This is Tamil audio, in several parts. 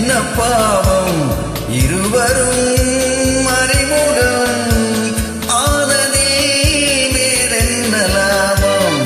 என்ன பாவம் இருவரும் அறிமுகம் ஆனதே வேறென்ன லாபம்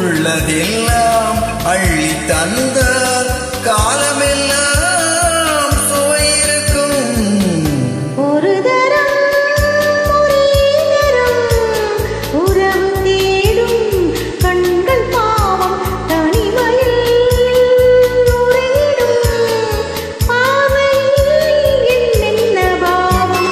உள்ளதெல்லாம் அள்ளி தந்தால் காலமெல்லாம் சுவை இருக்கும் ஒரு தரம் உறவு தேடும் கண்கள் பாவம் தனிமையில் உறையிடும் பார்வையில் என்னென்ன பாவம்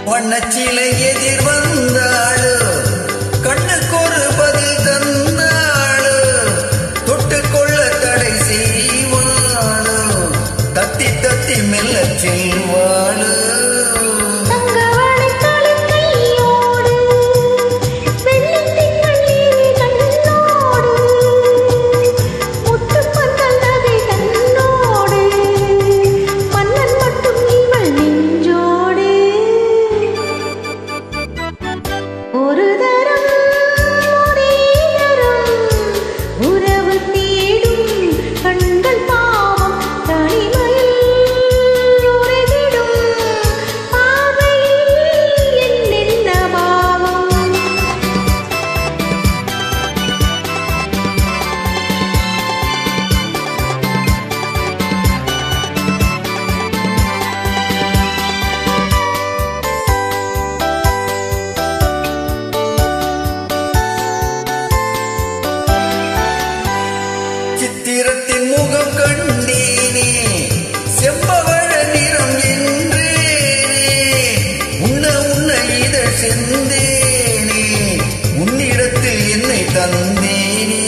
வண்ணச்சிலை எதிர் வந்தாளோ கண்ணுக்கு ஒரு பதில் தந்தாளோ தொட்டுக்கொள்ள தடை செய்வாளோ தத்தி தத்தி மெல்ல செல்வாளோ ஒரு தரம் ஒரே தரம் உறவு தேடும் கண்கள் பாவம் தனிமையில் உறைந்திடும் பார்வையில் என்னென்ன பாவம் சித்திரத்தின் முகம் கண்டேனே செம்பவழ நிறம் என்றேனே உன்ன இதழ் செந்தேனே உன்னிடத்தில் என்னை தந்தேனே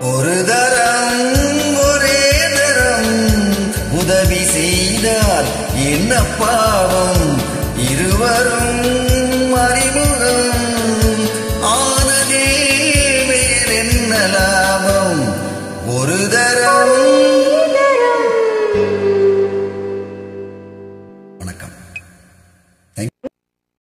ஒரு தரம் ஒரே தரம் உதவி செய்தால் என்ன பாவம் இருவரும்